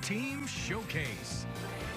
Team Showcase.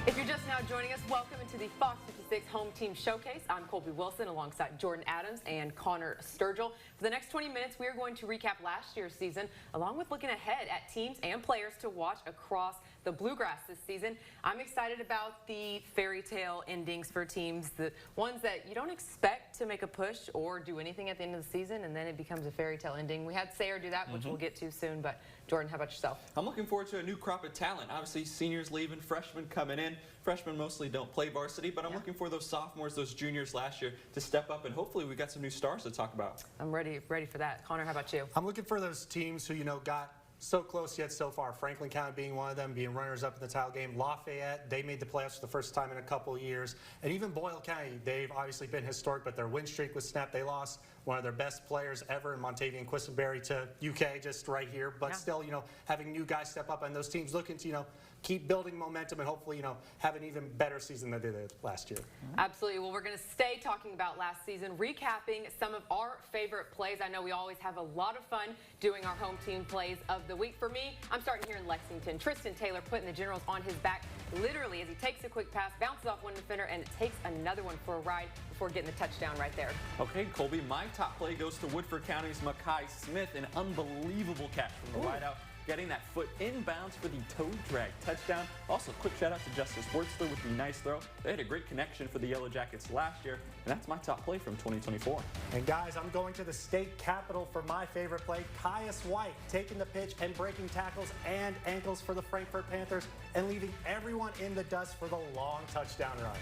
If you're just now joining us, welcome into the Fox 56 Home Team Showcase. I'm Colby Wilson alongside Jordan Adams and Connor Sturgill. For the next 20 minutes, we are going to recap last year's season, along with looking ahead at teams and players to watch across the Bluegrass this season. I'm excited about the fairy tale endings for teams, the ones that you don't expect to make a push or do anything at the end of the season, and then it becomes a fairy tale ending. We had Sayre do that, which we'll get to soon, but Jordan, how about yourself? I'm looking forward to a new crop of talent. Obviously, seniors leaving, freshmen coming in. Freshmen mostly don't play varsity, but I'm looking for those sophomores, those juniors last year to step up, and hopefully we got some new stars to talk about. I'm ready for that. Connor, how about you? I'm looking for those teams who, got so close yet so far. Franklin County being one of them, being runners-up in the title game. Lafayette, they made the playoffs for the first time in a couple of years. And even Boyle County, they've obviously been historic, but their win streak was snapped. They lost one of their best players ever in Montavian Quisenberry to UK just right here. But still, having new guys step up, and those teams looking to, keep building momentum and hopefully, have an even better season than they did last year. Absolutely. Well, we're going to stay talking about last season, recapping some of our favorite plays. I know we always have a lot of fun doing our home team plays of the week. For me, I'm starting here in Lexington. Tristan Taylor putting the Generals on his back, literally, as he takes a quick pass, bounces off one defender, and it takes another one for a ride before getting the touchdown right there. Okay, Colby, my top play goes to Woodford County's Mackay Smith, an unbelievable catch from the wideout, getting that foot inbounds for the toe drag touchdown. Also, quick shout out to Justice Wurtzler with the nice throw. They had a great connection for the Yellow Jackets last year, and that's my top play from 2024. And guys, I'm going to the state capitol for my favorite play. Caius White taking the pitch and breaking tackles and ankles for the Frankfurt Panthers and leaving everyone in the dust for the long touchdown run.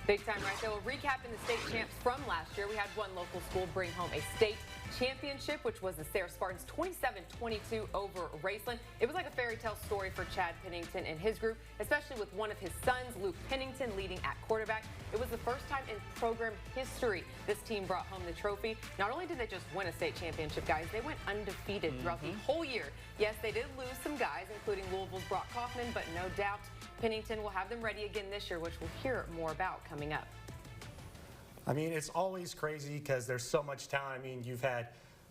Big time right there. Well, recapping the state champs from last year, we had one local school bring home a state championship, which was the Sayre Spartans 27-22 over Raceland. It was like a fairy tale story for Chad Pennington and his group, especially with one of his sons, Luke Pennington, leading at quarterback. It was the first time in program history this team brought home the trophy. Not only did they just win a state championship, guys, they went undefeated throughout the whole year. Yes, they did lose some guys, including Louisville's Brock Kaufman, but no doubt Pennington will have them ready again this year, which we'll hear more about coming up. I mean, it's always crazy because there's so much talent. I mean, you've had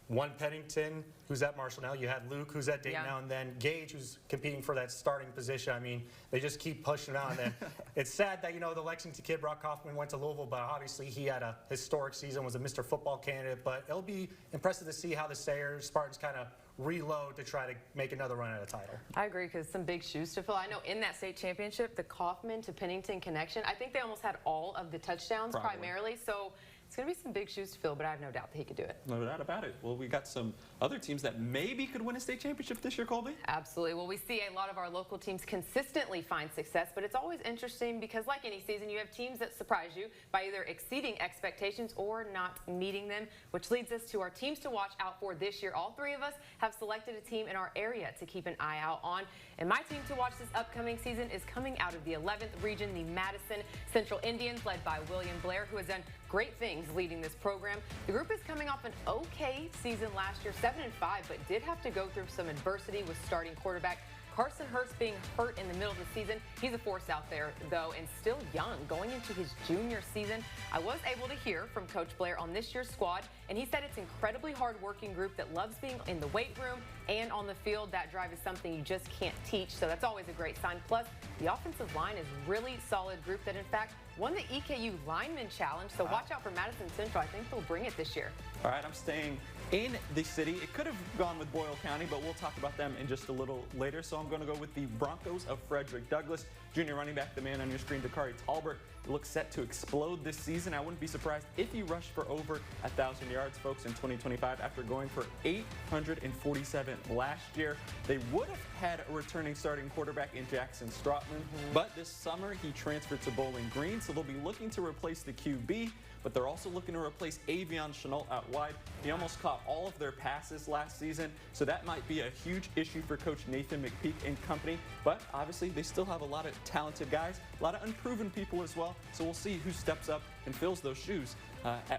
one Pennington who's at Marshall now. You had Luke who's at Dayton now, and then Gage who's competing for that starting position. I mean, they just keep pushing out. And then it's sad that, the Lexington kid, Brock Kaufman, went to Louisville, but obviously he had a historic season, was a Mr. Football candidate. But it'll be impressive to see how the Sayre Spartans kind of reload to try to make another run at a title. I agree, because some big shoes to fill. I know in that state championship, the Kaufman to Pennington connection, I think they almost had all of the touchdowns primarily. So it's going to be some big shoes to fill, but I have no doubt that he could do it. No doubt about it. Well, we got some other teams that maybe could win a state championship this year, Colby. Absolutely. Well, we see a lot of our local teams consistently find success, but it's always interesting because, like any season, you have teams that surprise you by either exceeding expectations or not meeting them, which leads us to our teams to watch out for this year. All three of us have selected a team in our area to keep an eye out on, and my team to watch this upcoming season is coming out of the 11th region, the Madison Central Indians, led by William Blair, who has done great things leading this program. The group is coming off an okay season last year, 7-5, but did have to go through some adversity with starting quarterback Carson Hurst being hurt in the middle of the season. He's a force out there, though, and still young, going into his junior season. I was able to hear from Coach Blair on this year's squad, and he said it's an incredibly hard-working group that loves being in the weight room and on the field. That drive is something you just can't teach, so that's always a great sign. Plus, the offensive line is really solid group that, in fact, won the EKU Lineman Challenge, so watch out for Madison Central. I think they'll bring it this year. All right, I'm staying in the city. It could have gone with Boyle County, but we'll talk about them in just a little later. So I'm going to go with the Broncos of Frederick Douglass. Junior running back, the man on your screen, Dakari Talbert, looks set to explode this season. I wouldn't be surprised if he rushed for over 1,000 yards, folks, in 2025 after going for 847 last year. They would have had a returning starting quarterback in Jackson Strotman, but this summer he transferred to Bowling Green, so they'll be looking to replace the QB, but they're also looking to replace Avion Chenault out wide. He almost caught all of their passes last season, so that might be a huge issue for Coach Nathan McPeak and company, but obviously they still have a lot of talented guys, a lot of unproven people as well, so we'll see who steps up and fills those shoes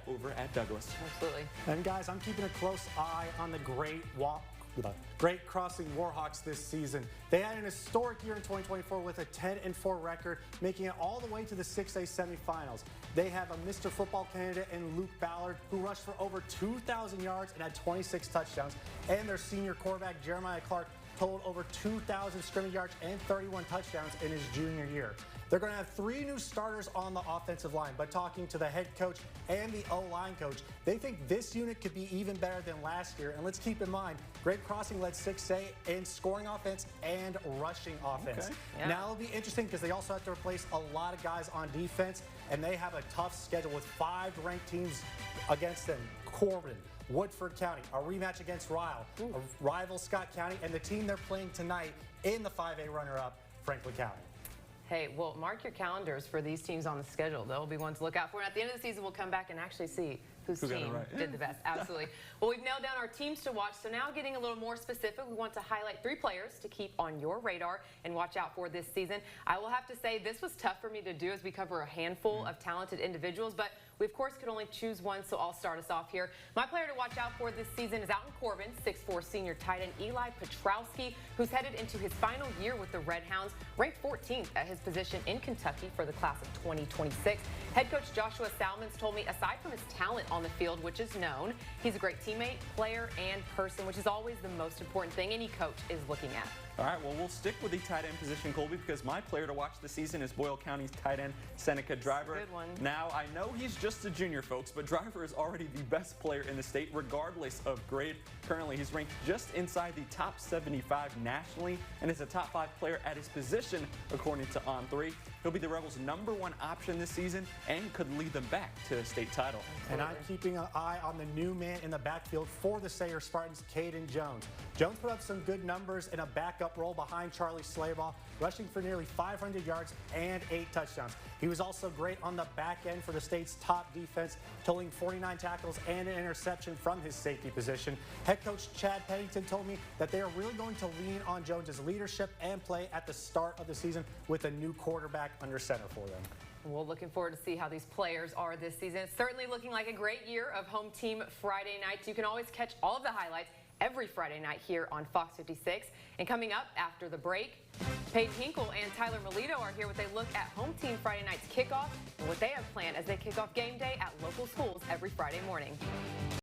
over at Douglas. Absolutely. And guys, I'm keeping a close eye on the Great Crossing Warhawks this season. They had an historic year in 2024 with a 10-4 record, making it all the way to the 6A semifinals. They have a Mr. Football candidate in Luke Ballard, who rushed for over 2,000 yards and had 26 touchdowns. And their senior quarterback, Jeremiah Clark, totaled over 2,000 scrimmage yards and 31 touchdowns in his junior year. They're going to have 3 new starters on the offensive line, but talking to the head coach and the O-line coach, they think this unit could be even better than last year. And let's keep in mind, Greg Crossing led 6A in scoring offense and rushing offense. Okay. Yeah. Now it'll be interesting because they also have to replace a lot of guys on defense, and they have a tough schedule with 5 ranked teams against them. Corbin, Woodford County, a rematch against Ryle, a rival Scott County, and the team they're playing tonight in the 5A runner-up, Franklin County. Hey, well, mark your calendars for these teams on the schedule. They'll be ones to look out for. And at the end of the season, we'll come back and actually see whose Who got it team right. did the best. Absolutely. Well, we've nailed down our teams to watch. So now getting a little more specific, we want to highlight 3 players to keep on your radar and watch out for this season. I will have to say this was tough for me to do as we cover a handful of talented individuals, but we, of course, could only choose one, so I'll start us off here. My player to watch out for this season is out in Corbin, 6'4" senior tight end Eli Petrowski, who's headed into his final year with the Red Hounds, ranked 14th at his position in Kentucky for the class of 2026. Head coach Joshua Salmons told me, aside from his talent on the field, which is known, he's a great teammate, player, and person, which is always the most important thing any coach is looking at. All right, well, we'll stick with the tight end position, Colby, because my player to watch this season is Boyle County's tight end, Seneca Driver. Good one. Now, I know he's just a junior, folks, but Driver is already the best player in the state, regardless of grade. Currently, he's ranked just inside the top 75 nationally and is a top 5 player at his position, according to On3. He'll be the Rebels' #1 option this season and could lead them back to a state title. And I'm keeping an eye on the new man in the backfield for the Sayre Spartans, Caden Jones. Jones put up some good numbers in a backup role behind Charlie Slaybaugh, rushing for nearly 500 yards and 8 touchdowns. He was also great on the back end for the state's top defense, totaling 49 tackles and an interception from his safety position. Head coach Chad Pennington told me that they are really going to lean on Jones's leadership and play at the start of the season with a new quarterback under center for them. Well, looking forward to see how these players are this season. It's certainly looking like a great year of home team Friday nights. You can always catch all of the highlights every Friday night here on Fox 56. And coming up after the break, Paige Hinkle and Tyler Melito are here with a look at home team Friday night's kickoff and what they have planned as they kick off game day at local schools every Friday morning.